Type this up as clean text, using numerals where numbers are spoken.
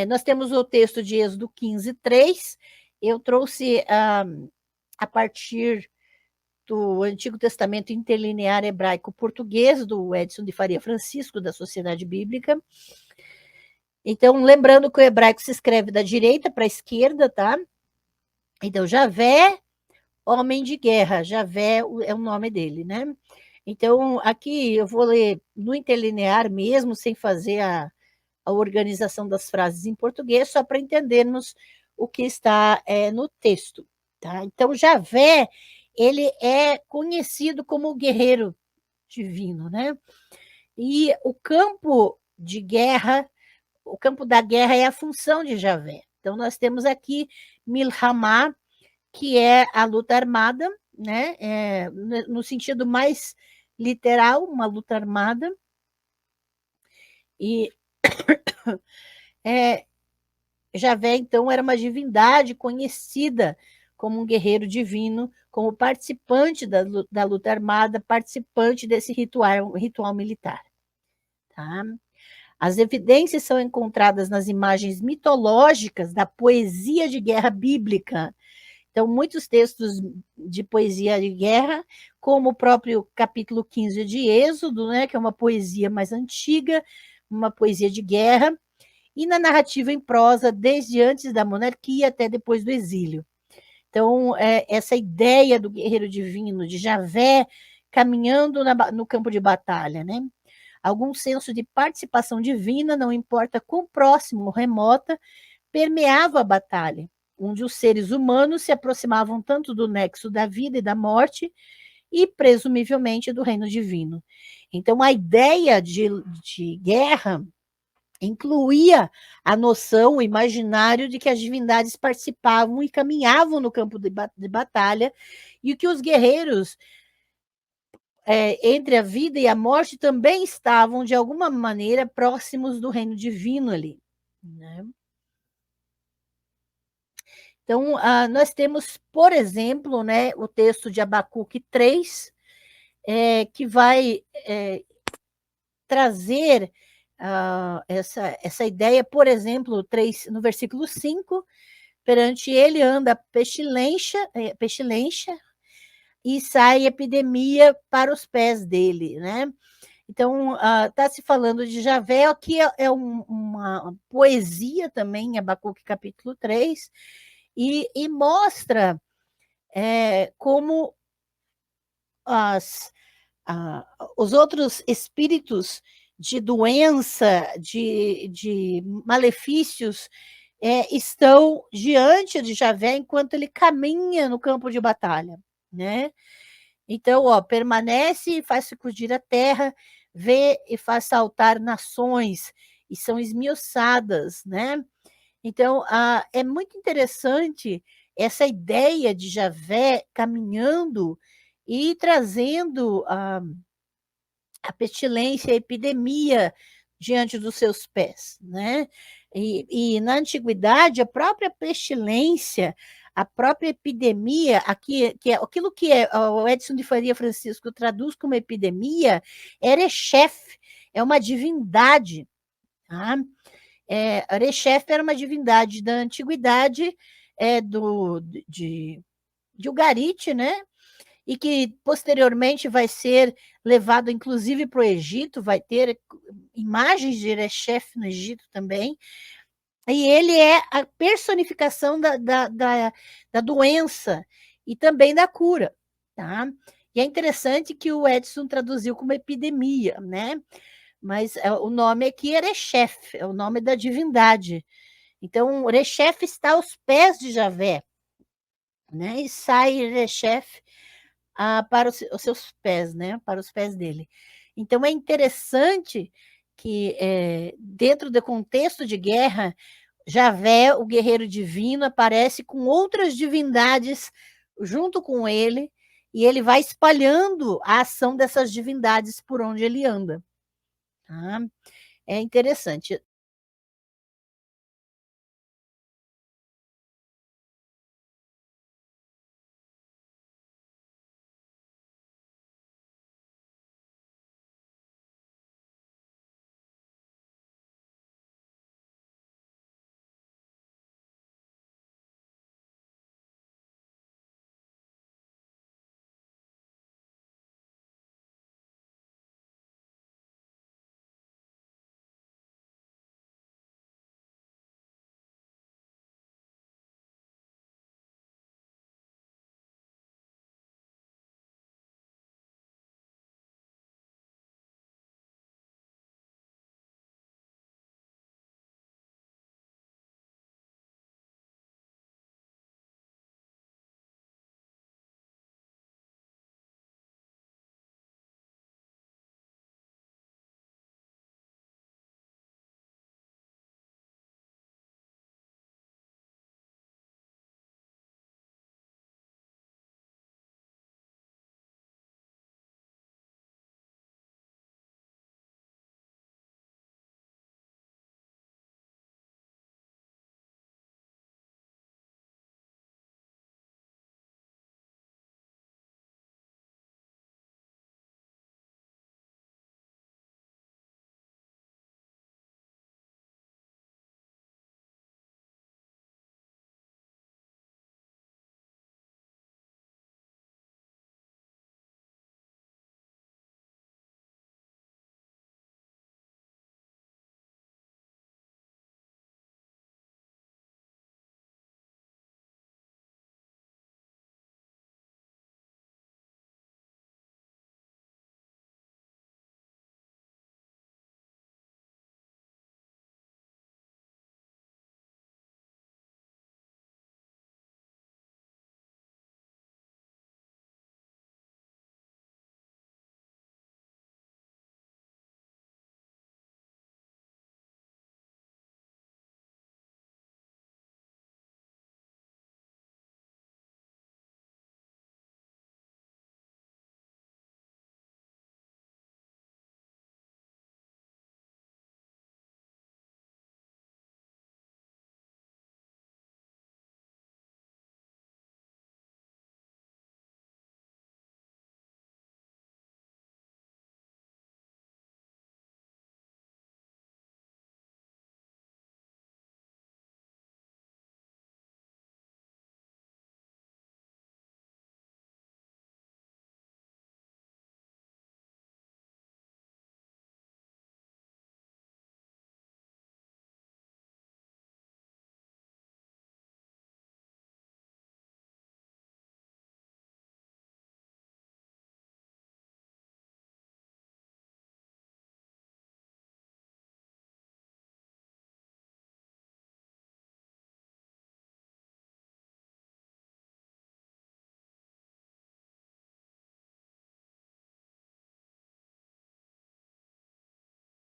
Nós temos o texto de Êxodo 15:3. Eu trouxe a partir do Antigo Testamento Interlinear Hebraico-Português, do Edson de Faria Francisco, da Sociedade Bíblica. Então, lembrando que o hebraico se escreve da direita para a esquerda, tá? Então, Javé, homem de guerra, Javé é o nome dele, né? Então, aqui eu vou ler no interlinear mesmo, sem fazer a organização das frases em português, só para entendermos o que está no texto. Tá? Então, Javé, ele é conhecido como o guerreiro divino, né? E o campo de guerra, o campo da guerra é a função de Javé. Então, nós temos aqui Milhamá, que é a luta armada, né? No sentido mais literal, uma luta armada. E Javé, então, era uma divindade conhecida como um guerreiro divino, como participante da luta armada, participante desse ritual militar. Tá? As evidências são encontradas nas imagens mitológicas da poesia de guerra bíblica. Então, muitos textos de poesia de guerra, como o próprio capítulo 15 de Êxodo, né, que é uma poesia mais antiga, uma poesia de guerra, e na narrativa em prosa, desde antes da monarquia até depois do exílio. Então, essa ideia do guerreiro divino, de Javé, caminhando no campo de batalha, né? Algum senso de participação divina, não importa quão próximo ou remota, permeava a batalha, onde os seres humanos se aproximavam tanto do nexo da vida e da morte, e presumivelmente do reino divino. Então, a ideia de guerra incluía a noção, o imaginário de que as divindades participavam e caminhavam no campo de batalha, e que os guerreiros, entre a vida e a morte, também estavam, de alguma maneira, próximos do reino divino ali. Né? Então, nós temos, por exemplo, né, o texto de Abacuque 3, que vai trazer essa ideia, por exemplo, 3, no versículo 5, perante ele anda pestilência, e sai epidemia para os pés dele, né? Então, está se falando de Javé, que é uma poesia também, em Abacuque capítulo 3, e mostra como os outros espíritos de doença, de malefícios, estão diante de Javé enquanto ele caminha no campo de batalha, né? Então, permanece e faz sacudir a terra, vê e faz saltar nações, e são esmiuçadas, né? Então, é muito interessante essa ideia de Javé caminhando e trazendo a pestilência, a epidemia diante dos seus pés, né? E na antiguidade, a própria pestilência, a própria epidemia, aqui, aquilo que o Edson de Faria Francisco traduz como epidemia, Erechef, é uma divindade. Tá? Erechef era uma divindade da antiguidade, de Ugarit, né? E que posteriormente vai ser levado, inclusive, para o Egito, vai ter imagens de Erechef no Egito também, e ele é a personificação da doença e também da cura. Tá? E é interessante que o Edson traduziu como epidemia, né? Mas o nome aqui é Erechef, é o nome da divindade. Então, Erechef está aos pés de Javé, né? E sai Erechef para os seus pés, né? Para os pés dele. Então, é interessante que, dentro do contexto de guerra, Javé, o guerreiro divino, aparece com outras divindades junto com ele, e ele vai espalhando a ação dessas divindades por onde ele anda. Tá? É interessante.